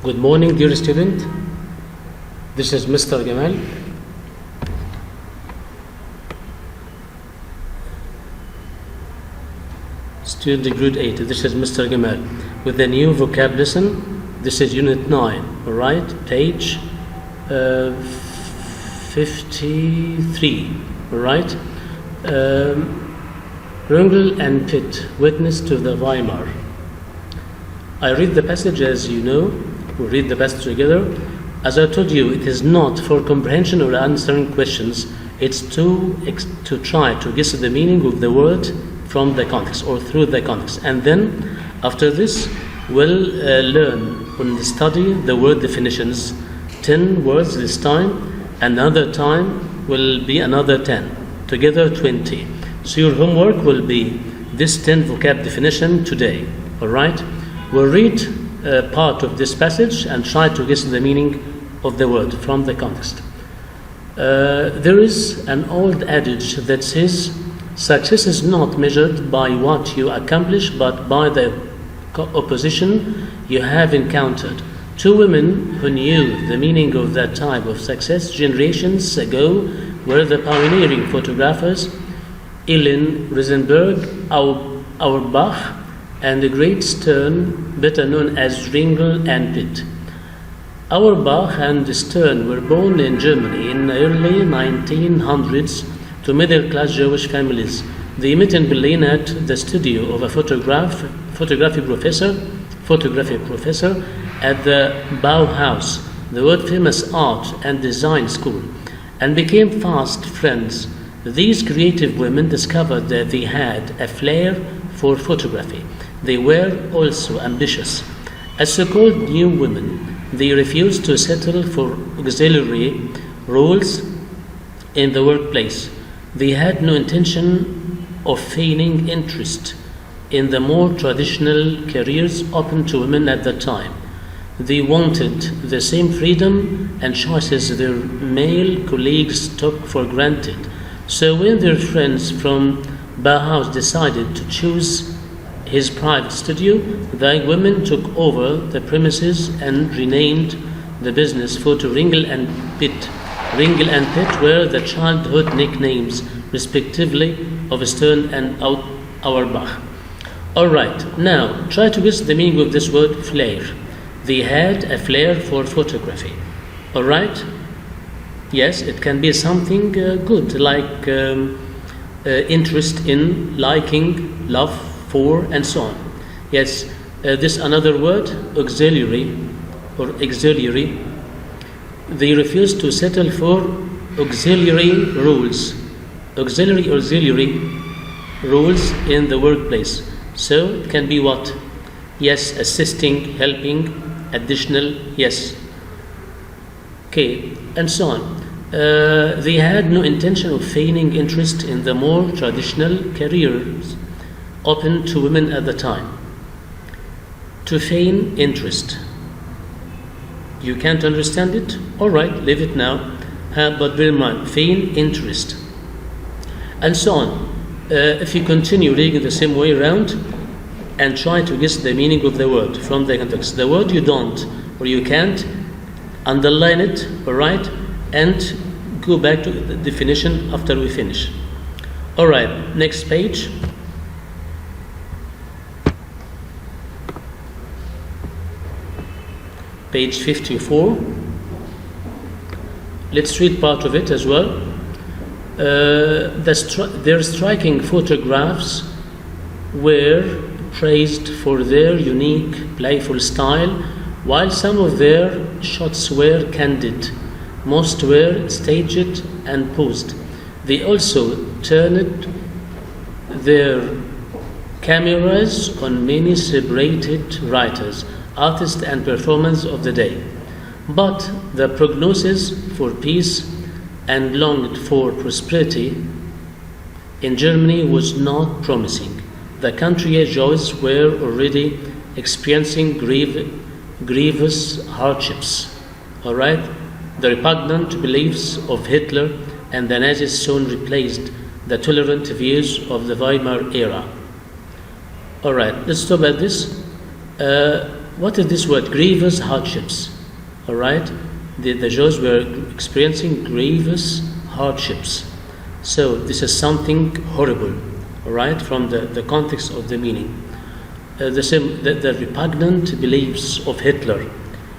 Good morning, dear student. This is Mr. Gamal. Student grade 8. This is Mr. Gamal with the new vocab lesson. This is unit 9. All right, page 53. All right. Rungel and Pitt, witness to the Weimar. I read the passage as you know. We read the passage together. As I told you, it is not for comprehension or answering questions. It's to try to guess the meaning of the word from the context or through the context. And then, after this, we'll learn and study the word definitions. 10 words this time. Another time will be another 10. Together, 20. So your homework will be this 10 vocab definition today. All right? We'll read part of this passage and try to guess the meaning of the word from the context. There is an old adage that says, success is not measured by what you accomplish, but by the opposition you have encountered. Two women who knew the meaning of that type of success generations ago were the pioneering photographers Ellen Rosenberg Auerbach and the great Stern, better known as Rungel and Pitt. Auerbach and Stern were born in Germany in the early 1900s to middle-class Jewish families. They met in Berlin at the studio of a photography professor at the Bauhaus, the world-famous art and design school, and became fast friends. These creative women discovered that they had a flair for photography. They were also ambitious. As so-called new women, they refused to settle for auxiliary roles in the workplace. They had no intention of feigning interest in the more traditional careers open to women at that time. They wanted the same freedom and choices their male colleagues took for granted. So when their friends from Bauhaus decided to choose his private studio, the women took over the premises and renamed the business photo Rungel and Pitt. Rungel and Pitt were the childhood nicknames, respectively, of Stern and Auerbach. All right, now try to guess the meaning of this word flair. They had a flair for photography. All right? Yes, it can be something good, like interest in, liking, love for, and so on. Yes, this another word, auxiliary or auxiliary. They refused to settle for auxiliary roles in the workplace. So it can be what? Yes, assisting, helping, additional, yes. Okay, and so on. They had no intention of feigning interest in the more traditional careers open to women at the time. To feign interest. You can't understand it? All right, leave it now. But bear in mind, feign interest. And so on. If you continue reading the same way around and try to guess the meaning of the word from the context. The word you don't or you can't, underline it, all right, and go back to the definition after we finish. All right, next page. Page 54. Let's read part of it as well. Their striking photographs were praised for their unique, playful style, while some of their shots were candid. Most were staged and posed. They also turned their cameras on many celebrated writers, artists, and performers of the day. But the prognosis for peace and longed for prosperity in Germany was not promising. The country's Jews were already experiencing grievous hardships. All right? The repugnant beliefs of Hitler and the Nazis soon replaced the tolerant views of the Weimar era. All right, let's stop at this. what is this word? Grievous hardships. All right? The Jews were experiencing grievous hardships. So this is something horrible, all right, from the context of the meaning. The repugnant beliefs of Hitler.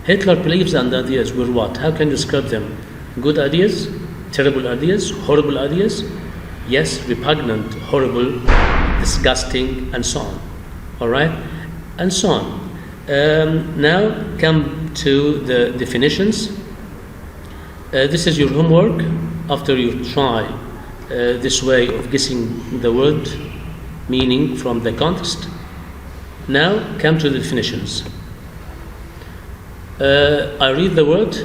Hitler beliefs and ideas were what? How can you describe them? Good ideas, terrible ideas, horrible ideas? Yes, repugnant, horrible, disgusting, and so on. All right? And so on. Now come to the definitions. This is your homework after you try this way of guessing the word meaning from the context. Now come to the definitions. I read the word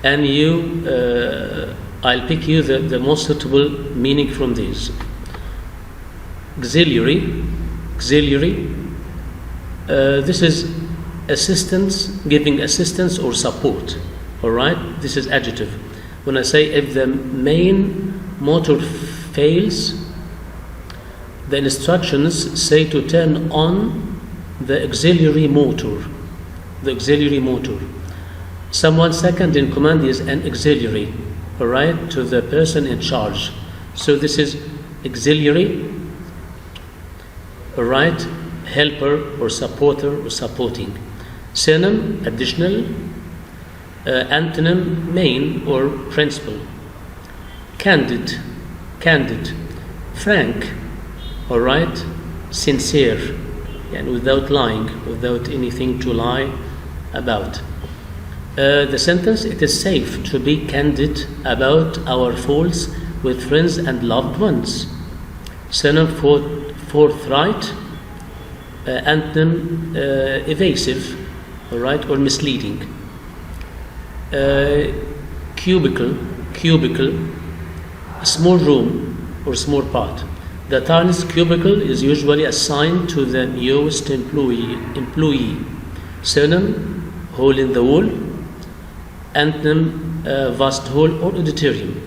and I'll pick you the most suitable meaning from these. Auxiliary. This is assistance, giving assistance or support. All right? This is adjective. When I say if the main motor fails, the instructions say to turn on the auxiliary motor. The auxiliary motor. Someone second in command is an auxiliary, all right, to the person in charge. So this is auxiliary, all right, helper or supporter or supporting. Synonym, additional. Antonym, main or principal. Candid. Frank, all right, sincere, and without lying, without anything to lie about. The sentence, it is safe to be candid about our faults with friends and loved ones. Synonym, forthright. Antonym, evasive, all right, or misleading. Cubicle, a small room or small part. The tiniest cubicle is usually assigned to the newest employee. Synonym, hole in the wall. Antonym, vast hall or auditorium.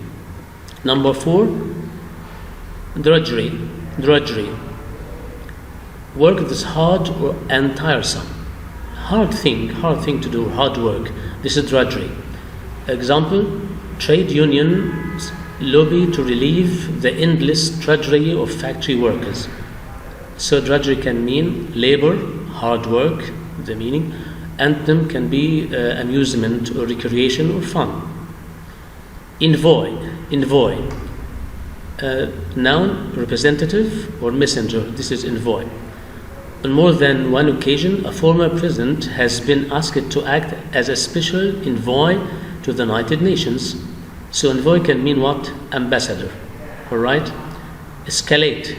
Number 4, drudgery. Work that is hard and tiresome. Hard thing to do, hard work. This is drudgery. Example, trade unions lobby to relieve the endless drudgery of factory workers. So drudgery can mean labor, hard work, the meaning. Anthem can be amusement or recreation or fun. Envoy. Noun, representative or messenger. This is envoy. On more than one occasion, a former president has been asked to act as a special envoy to the United Nations. So envoy can mean what? Ambassador. All right? Escalate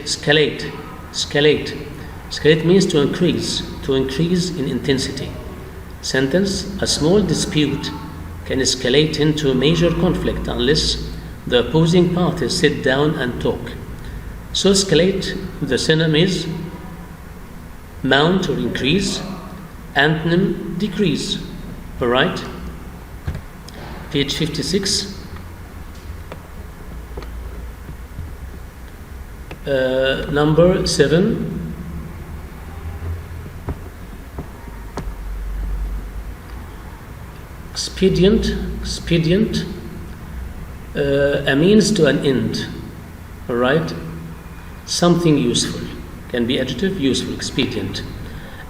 means to increase in intensity. Sentence, a small dispute can escalate into a major conflict unless the opposing parties sit down and talk. So escalate, the synonym is mount or increase, antonym decrease. All right? Page 56. Number 7. Expedient, a means to an end. All right? Something useful. Can be adjective, useful, expedient.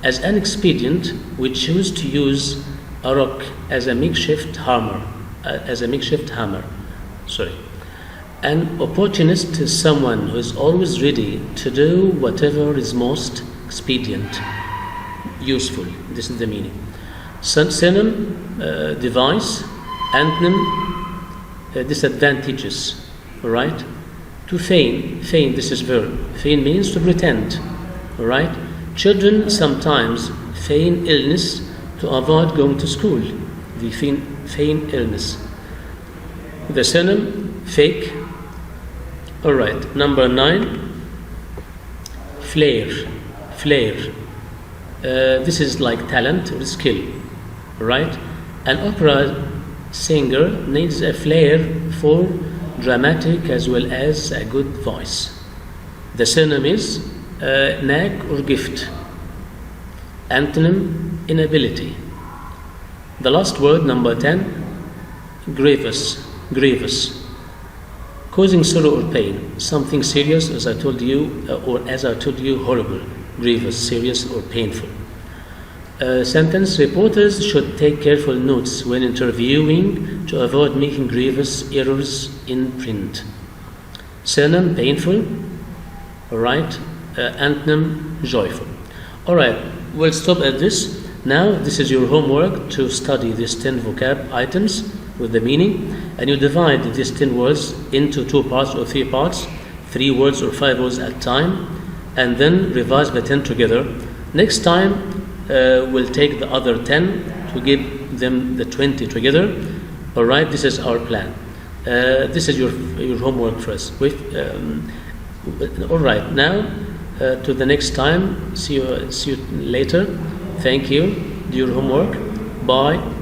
As an expedient, we choose to use a rock as a makeshift hammer. An opportunist is someone who is always ready to do whatever is most expedient, useful. This is the meaning. Synonym, device. Antonym, disadvantageous. All right? To feign, this is verb. Feign means to pretend. All right? Children sometimes feign illness to avoid going to school. They feign illness. The synonym, fake. All right. Number 9, flair. This is like talent or skill. All right? An opera singer needs a flair for dramatic as well as a good voice. The synonym is knack or gift. Antonym, inability. The last word, number 10, grievous, grievous. Causing sorrow or pain, something serious, as I told you, horrible, grievous, serious, or painful. Sentence, reporters should take careful notes when interviewing to avoid making grievous errors in print. Synonym, painful. All right. Antonym, joyful. All right, we'll stop at this. Now, this is your homework to study these 10 vocab items with the meaning, and you divide these 10 words into 2 parts or 3 parts, 3 words or 5 words at a time, and then revise the 10 together. Next time, we'll take the other 10 to give them the 20 together. All right, this is our plan. This is your homework for us. All right, now to the next time. See you later. Thank you. Do your homework. Bye.